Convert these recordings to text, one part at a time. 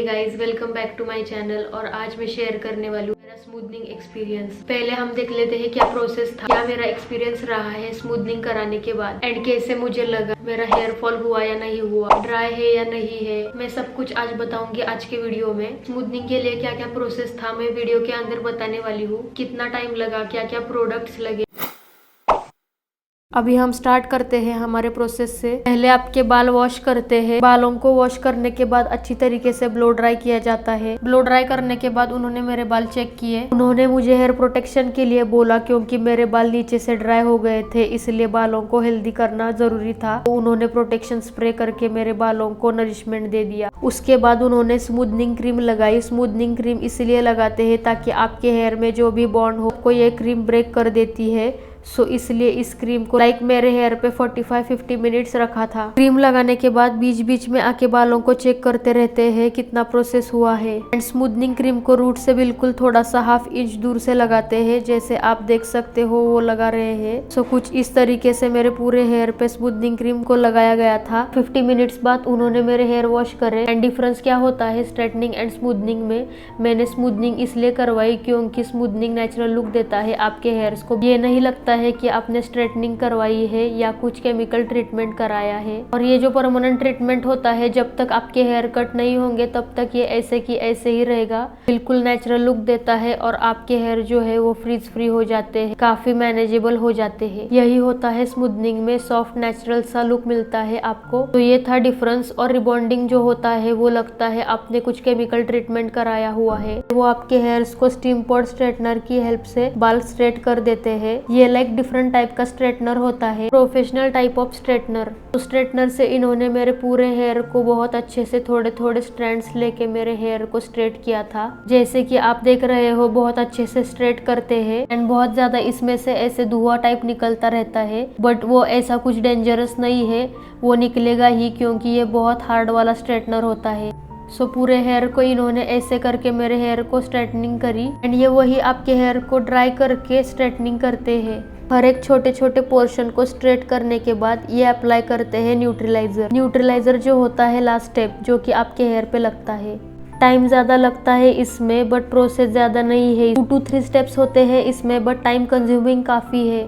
Guys, welcome back to my channel. और आज मैं शेयर करने वाली हूँ मेरा स्मूथनिंग एक्सपीरियंस। पहले हम देख लेते हैं क्या प्रोसेस था, क्या मेरा एक्सपीरियंस रहा है स्मूथनिंग कराने के बाद, एंड कैसे मुझे लगा, मेरा हेयर फॉल हुआ या नहीं हुआ, ड्राई है या नहीं है। मैं सब कुछ आज बताऊंगी आज के वीडियो में। स्मूथनिंग के लिए क्या क्या प्रोसेस था मैं वीडियो के अंदर बताने वाली हूँ, कितना टाइम लगा, क्या क्या प्रोडक्ट्स लगे। अभी हम स्टार्ट करते हैं हमारे प्रोसेस से। पहले आपके बाल वॉश करते हैं। बालों को वॉश करने के बाद अच्छी तरीके से ब्लो ड्राई किया जाता है। ब्लो ड्राई करने के बाद उन्होंने मेरे बाल चेक किए। उन्होंने मुझे हेयर प्रोटेक्शन के लिए बोला, क्योंकि मेरे बाल नीचे से ड्राई हो गए थे, इसलिए बालों को हेल्दी करना जरूरी था। तो उन्होंने प्रोटेक्शन स्प्रे करके मेरे बालों को नरिशमेंट दे दिया। उसके बाद उन्होंने स्मूथनिंग क्रीम लगाई। स्मूथनिंग क्रीम इसलिए लगाते हैं ताकि आपके हेयर में जो भी बॉन्ड हो, को ये क्रीम ब्रेक कर देती है। सो इसलिए इस क्रीम को मेरे हेयर पे 45-50 मिनट्स रखा था। क्रीम लगाने के बाद बीच बीच में आके बालों को चेक करते रहते हैं कितना प्रोसेस हुआ है। एंड स्मूथनिंग क्रीम को रूट से बिल्कुल थोड़ा सा 1/2 इंच दूर से लगाते हैं, जैसे आप देख सकते हो वो लगा रहे हैं। सो कुछ इस तरीके से मेरे पूरे हेयर पे स्मूथनिंग क्रीम को लगाया गया था। 50 मिनट्स बाद उन्होंने मेरे हेयर वॉश करे। एंड डिफरेंस क्या होता है स्ट्रेटनिंग एंड स्मूथनिंग में, मैंने स्मूथनिंग इसलिए करवाई क्योंकि स्मूथनिंग नेचुरल लुक देता है आपके हेयर्स को। ये नहीं लगता है कि आपने स्ट्रेटनिंग करवाई है या कुछ केमिकल ट्रीटमेंट कराया है। और ये जो परमानेंट ट्रीटमेंट होता है, जब तक आपके हेयर कट नहीं होंगे तब तक ये ऐसे की ऐसे ही रहेगा। बिल्कुल नेचुरल लुक देता है और आपके हेयर जो है वो फ्रीज फ्री हो जाते हैं, काफी मैनेजेबल हो जाते हैं। यही होता है स्मूथनिंग में, सॉफ्ट नेचुरल सा लुक मिलता है आपको। तो ये था डिफरेंस। और रिबॉन्डिंग जो होता है वो लगता है आपने कुछ केमिकल ट्रीटमेंट कराया हुआ है। वो आपके हेयर्स को स्टीम पॉट स्ट्रेटनर की हेल्प से बाल स्ट्रेट कर देते हैं। ये डिफरेंट टाइप का स्ट्रेटनर होता है, प्रोफेशनल टाइप ऑफ स्ट्रेटनर। तो स्ट्रेटनर से इन्होंने मेरे पूरे हेयर को बहुत अच्छे से थोड़े थोड़े स्ट्रैंड्स लेके मेरे हेयर को स्ट्रेट किया था। जैसे कि आप देख रहे हो बहुत अच्छे से स्ट्रेट करते हैं। एंड बहुत ज्यादा इसमें से ऐसे धुआं टाइप निकलता रहता है, बट वो ऐसा कुछ डेंजरस नहीं है, वो निकलेगा ही क्योंकि ये बहुत हार्ड वाला स्ट्रेटनर होता है। सो पूरे हेयर को इन्होंने ऐसे करके मेरे हेयर को स्ट्रेटनिंग करी। एंड ये वही आपके हेयर को ड्राई करके स्ट्रेटनिंग करते हैं। हर एक छोटे छोटे पोर्शन को स्ट्रेट करने के बाद ये अप्लाई करते हैं न्यूट्रलाइजर। न्यूट्रलाइजर जो होता है लास्ट स्टेप, जो कि आपके हेयर पे लगता है। टाइम ज्यादा लगता है इसमें, बट प्रोसेस ज्यादा नहीं है। 2 to 3 स्टेप्स होते हैं इसमें, बट टाइम कंज्यूमिंग काफी है।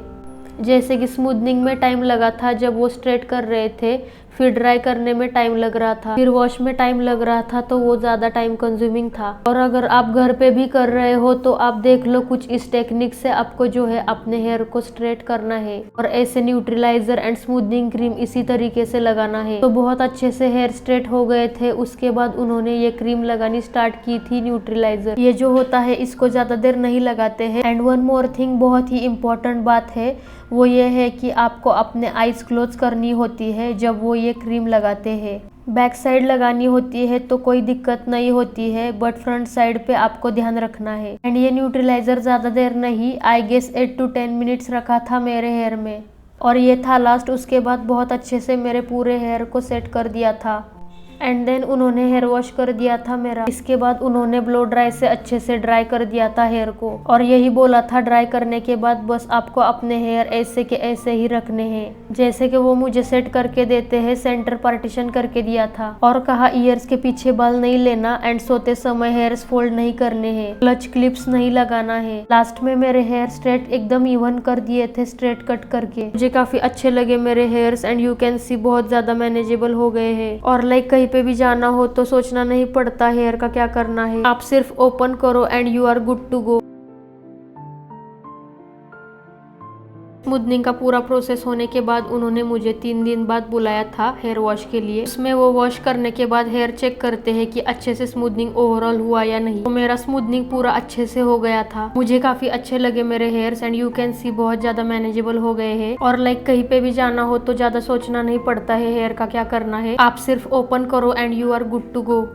जैसे कि स्मूथनिंग में टाइम लगा था जब वो स्ट्रेट कर रहे थे, फिर ड्राई करने में टाइम लग रहा था, फिर वॉश में टाइम लग रहा था, तो वो ज्यादा टाइम कंज्यूमिंग था। और अगर आप घर पे भी कर रहे हो तो आप देख लो, कुछ इस टेक्निक से आपको जो है अपने हेयर को स्ट्रेट करना है और ऐसे न्यूट्रलाइजर एंड स्मूथनिंग क्रीम इसी तरीके से लगाना है। तो बहुत अच्छे से हेयर स्ट्रेट हो गए थे। उसके बाद उन्होंने ये क्रीम लगानी स्टार्ट की थी, न्यूट्रलाइजर। ये जो होता है इसको ज्यादा देर नहीं लगाते हैं। एंड वन मोर थिंग, बहुत ही इम्पोर्टेंट बात है, वो ये है कि आपको अपने आईज क्लोज करनी होती है जब वो ये क्रीम लगाते हैं। बैक साइड लगानी होती है तो कोई दिक्कत नहीं होती है, बट फ्रंट साइड पे आपको ध्यान रखना है। एंड ये न्यूट्रलाइजर ज्यादा देर नहीं, आई गेस 8 to 10 मिनट्स रखा था मेरे हेयर में, और ये था लास्ट। उसके बाद बहुत अच्छे से मेरे पूरे हेयर को सेट कर दिया था। एंड देन उन्होंने हेयर वॉश कर दिया था मेरा। इसके बाद उन्होंने ब्लो ड्राई से अच्छे से ड्राई कर दिया था हेयर को, और यही बोला था ड्राई करने के बाद बस आपको अपने हेयर ऐसे के ऐसे ही रखने हैं, जैसे कि वो मुझे सेट करके देते हैं। सेंटर पार्टीशन करके दिया था और कहा ईयर्स के पीछे बाल नहीं लेना, एंड सोते समय हेयर्स फोल्ड नहीं करने हैं, क्लच क्लिप्स नहीं लगाना है। लास्ट में मेरे हेयर स्ट्रेट एकदम इवन कर दिए थे स्ट्रेट कट करके। मुझे काफी अच्छे लगे मेरे hairs, and you can see बहुत ज्यादा मैनेजेबल हो गए हैं। और कहीं पे भी जाना हो तो सोचना नहीं पड़ता हेयर का क्या करना है, आप सिर्फ ओपन करो and you are good to go. Smoothening का पूरा प्रोसेस होने के बाद उन्होंने मुझे 3 दिन बाद बुलाया था हेयर वॉश के लिए। उसमें वो वॉश करने के बाद हेयर चेक करते हैं कि अच्छे से स्मूथनिंग ओवरऑल हुआ या नहीं। तो मेरा स्मूथनिंग पूरा अच्छे से हो गया था। मुझे काफी अच्छे लगे मेरे hairs, and you can see बहुत ज्यादा मैनेजेबल हो गए हैं। और कहीं पे भी जाना हो तो ज्यादा सोचना नहीं पड़ता है हेयर का क्या करना है, आप सिर्फ ओपन करो and you are good to go.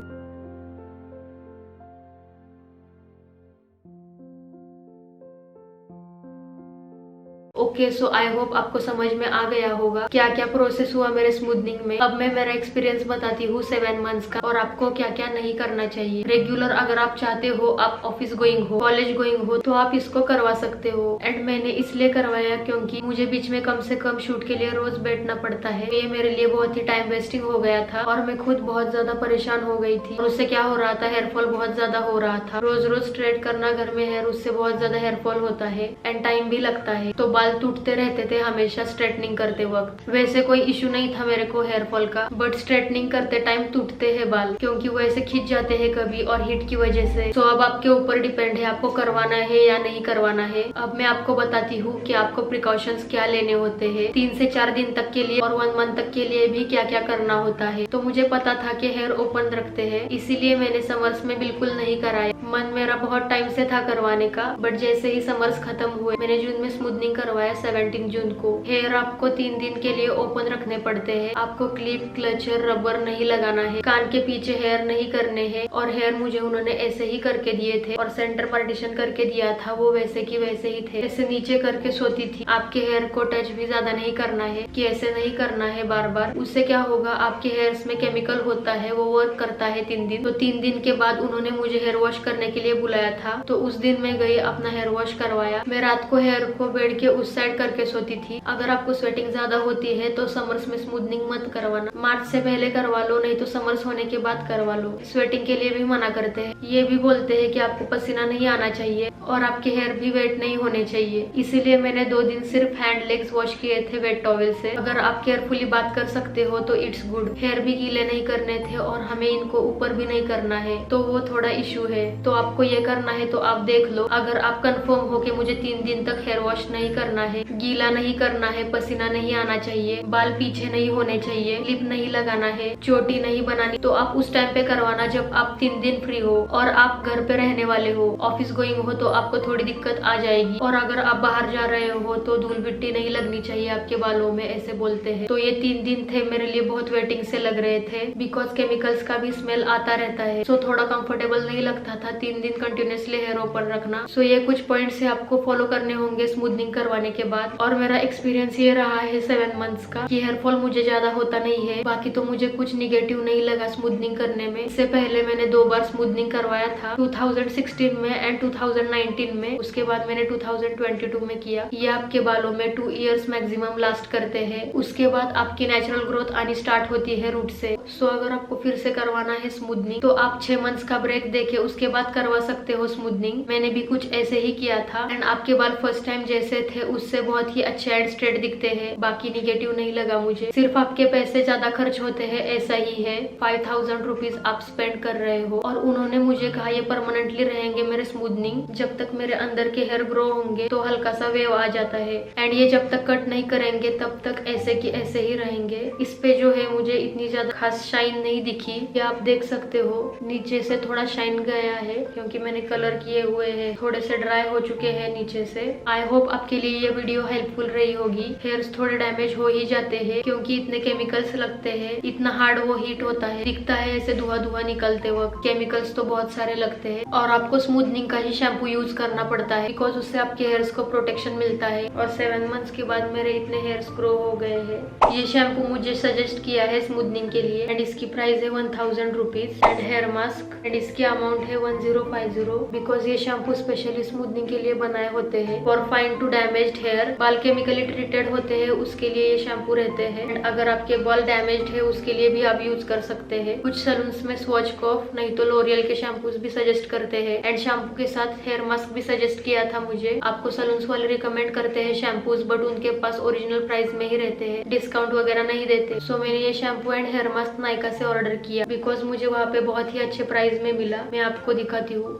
Okay okay, so I hope आपको समझ में आ गया होगा क्या क्या प्रोसेस हुआ मेरे स्मूथनिंग में। अब मैं मेरा एक्सपीरियंस बताती हूँ 7 मंथ्स का और आपको क्या क्या नहीं करना चाहिए। रेगुलर अगर आप चाहते हो, आप ऑफिस गोइंग हो, कॉलेज गोइंग हो, तो आप इसको करवा सकते हो। एंड मैंने इसलिए करवाया क्योंकि मुझे बीच में कम से कम शूट के लिए रोज बैठना पड़ता है। ये मेरे लिए बहुत ही टाइम वेस्टिंग हो गया था और मैं खुद बहुत ज्यादा परेशान हो गई थी। और उससे क्या हो रहा था, हेयरफॉल बहुत ज्यादा हो रहा था। रोज रोज स्ट्रेट करना घर में हेयर, उससे बहुत ज्यादा हेयरफॉल होता है एंड टाइम भी लगता है। तो बाल टूटते रहते थे हमेशा स्ट्रेटनिंग करते वक्त। वैसे कोई इशू नहीं था मेरे को हेयरफॉल का, बट स्ट्रेटनिंग करते टाइम टूटते हैं बाल, क्योंकि वो ऐसे खिंच जाते हैं कभी और हीट की वजह से। तो अब आपके ऊपर डिपेंड है आपको करवाना है या नहीं करवाना है। अब मैं आपको बताती हूँ कि आपको प्रिकॉशंस क्या लेने होते हैं 3 से 4 दिन तक के लिए और 1 मंथ तक के लिए भी क्या क्या करना होता है। तो मुझे पता था कि हेयर ओपन रखते हैं, इसीलिए मैंने समर्स में बिल्कुल नहीं कराया। मन मेरा बहुत टाइम से था करवाने का, बट जैसे ही समर्स खत्म हुए मैंने जून में स्मूथनिंग करवाया 17 जून को। हेयर आपको 3 दिन के लिए ओपन रखने पड़ते हैं। आपको क्लिप, क्लचर, रबर नहीं लगाना है, कान के पीछे हेयर नहीं करने हैं। और हेयर मुझे उन्होंने ऐसे ही करके दिए थे और सेंटर पार्टीशन करके दिया था, वो वैसे की वैसे ही थे। ऐसे नीचे करके सोती थी। आपके हेयर को टच भी ज्यादा नहीं करना है, कि ऐसे नहीं करना है बार बार। उससे क्या होगा, आपके हेयर्स में केमिकल होता है, वो वर्क करता है 3 दिन। तो 3 दिन के बाद उन्होंने मुझे हेयर वॉश करने के लिए बुलाया था, तो उस दिन मैं गई, अपना हेयर वॉश करवाया। मैं रात को हेयर को बेड के उस साइड करके सोती थी। अगर आपको स्वेटिंग ज्यादा होती है तो समर्स में स्मूथनिंग मत करवाना, मार्च से पहले करवा लो, नहीं तो समर्स होने के बाद करवा लो। स्वेटिंग के लिए भी मना करते हैं। ये भी बोलते हैं कि आपको पसीना नहीं आना चाहिए और आपके हेयर भी वेट नहीं होने चाहिए। इसीलिए मैंने 2 दिन सिर्फ हैंड लेग्स वॉश किए थे वेट टॉवेल से। अगर आप केयरफुली बात कर सकते हो तो इट्स गुड। हेयर भी गीले नहीं करने थे और हमें इनको ऊपर भी नहीं करना है, तो वो थोड़ा इशू है। तो आपको ये करना है तो आप देख लो। अगर आप कंफर्म हो कि मुझे 3 दिन तक हेयर वॉश नहीं करना है, गीला नहीं करना है, पसीना नहीं आना चाहिए, बाल पीछे नहीं होने चाहिए, क्लिप नहीं लगाना है, चोटी नहीं बनानी, तो आप उस टाइम पे करवाना जब आप 3 दिन फ्री हो और आप घर पे रहने वाले हो। ऑफिस गोइंग हो तो आपको थोड़ी दिक्कत आ जाएगी, और अगर आप बाहर जा रहे हो तो धूल मिट्टी नहीं लगनी चाहिए आपके बालों में, ऐसे बोलते हैं। तो ये 3 दिन थे मेरे लिए बहुत वेटिंग से लग रहे थे, बिकॉज केमिकल्स का भी स्मेल आता रहता है। सो थोड़ा कंफर्टेबल नहीं लगता था 3 दिन कंटिन्यूसली हेयर ओपन रखना। सो ये कुछ पॉइंट्स है आपको फॉलो करने होंगे स्मूथनिंग करवाने के बाद। और मेरा एक्सपीरियंस ये रहा है 7 मंथ्स का कि हेयर फॉल मुझे ज्यादा होता नहीं है। बाकी तो मुझे कुछ निगेटिव नहीं लगा स्मूथनिंग करने में। इससे पहले मैंने 2 बार स्मूथनिंग करवाया था, 2016 में एंड 2019 में। उसके बाद मैंने 2022 में किया। ये आपके बालों में 2 इयर्स मैक्सिमम लास्ट करते हैं। उसके बाद आपकी नेचुरल ग्रोथ आनी स्टार्ट होती है रूट से। सो अगर आपको फिर से करवाना है स्मूथनिंग तो आप 6 मंथ्स का ब्रेक देके उसके बाद करवा सकते हो स्मूथनिंग। मैंने भी कुछ ऐसे ही किया था एंड आपके बाल फर्स्ट टाइम जैसे थे उससे बहुत ही अच्छे एंड स्ट्रेट दिखते हैं। बाकी निगेटिव नहीं लगा मुझे। सिर्फ आपके पैसे ज्यादा खर्च होते हैं, ऐसा ही है। 5000 रुपीज आप स्पेंड कर रहे हो और उन्होंने मुझे कहा ये परमानेंटली रहेंगे मेरे स्मूथनिंग। जब तक मेरे अंदर के हेयर ग्रो होंगे तो हल्का सा वेव आ जाता है एंड ये जब तक कट नहीं करेंगे तब तक ऐसे की ऐसे ही रहेंगे। इस पे जो है मुझे इतनी ज्यादा खास शाइन नहीं दिखी, ये आप देख सकते हो। नीचे से थोड़ा शाइन गया है क्योंकि मैंने कलर किए हुए हैं, थोड़े से ड्राई हो चुके हैं नीचे से। आई होप आपके लिए ये वीडियो हेल्पफुल रही होगी। हेयर्स थोड़े डैमेज हो ही जाते हैं क्योंकि इतने केमिकल्स लगते हैं, इतना हार्ड वो हीट होता है, दिखता है ऐसे धुआं धुआं निकलते वक्त। केमिकल्स तो बहुत सारे लगते हैं और आपको स्मूथनिंग का ही शैम्पू यूज करना पड़ता है बिकॉज उससे आपके हेयर्स को प्रोटेक्शन मिलता है। और 7 मंथ्स के बाद मेरे इतने हेयर्स ग्रो हो गए हैं। ये शैम्पू मुझे सजेस्ट किया है स्मूथनिंग के लिए एंड इसकी प्राइस है 1000 रुपीज एंड हेयर मास्क एंड इसकी अमाउंट है 1050 बिकॉज ये शैम्पू स्पेशली स्मूथनिंग के लिए बनाए होते हैं for fine to damaged hair. बाल केमिकली ट्रीटेड होते हैं उसके लिए ये शैम्पू रहते हैं एंड अगर आपके बाल डैमेज्ड है उसके लिए भी आप यूज कर सकते हैं। कुछ सलून्स में स्वॉचकॉफ नहीं तो लोरियल के शैम्पूज भी सजेस्ट करते हैं एंड शैम्पू के साथ हेयर मास्क भी सजेस्ट किया था मुझे। आपको सलून्स वाले रिकमेंड करते हैं शैम्पूज बट उनके पास ओरिजिनल प्राइस में ही रहते हैं, डिस्काउंट वगैरह नहीं देते। सो मैंने ये shampoo and hair mask Nykaa से ऑर्डर किया बिकॉज मुझे वहाँ पे बहुत ही अच्छे प्राइस में मिला। मैं आपको दिखाती हूँ।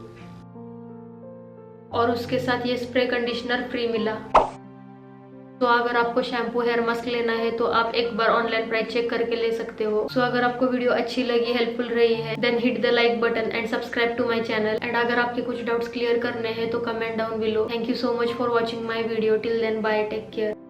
और उसके साथ ये स्प्रे कंडीशनर फ्री मिला। तो अगर आपको शैम्पू हेयर मास्क लेना है तो आप एक बार ऑनलाइन प्राइस चेक करके ले सकते हो। सो अगर आपको वीडियो अच्छी लगी, हेल्पफुल रही है, then hit the like button and subscribe to my channel. And अगर आपके कुछ डाउट्स क्लियर करने हैं तो comment down below. Thank you so much for watching my video. Till then bye, take care.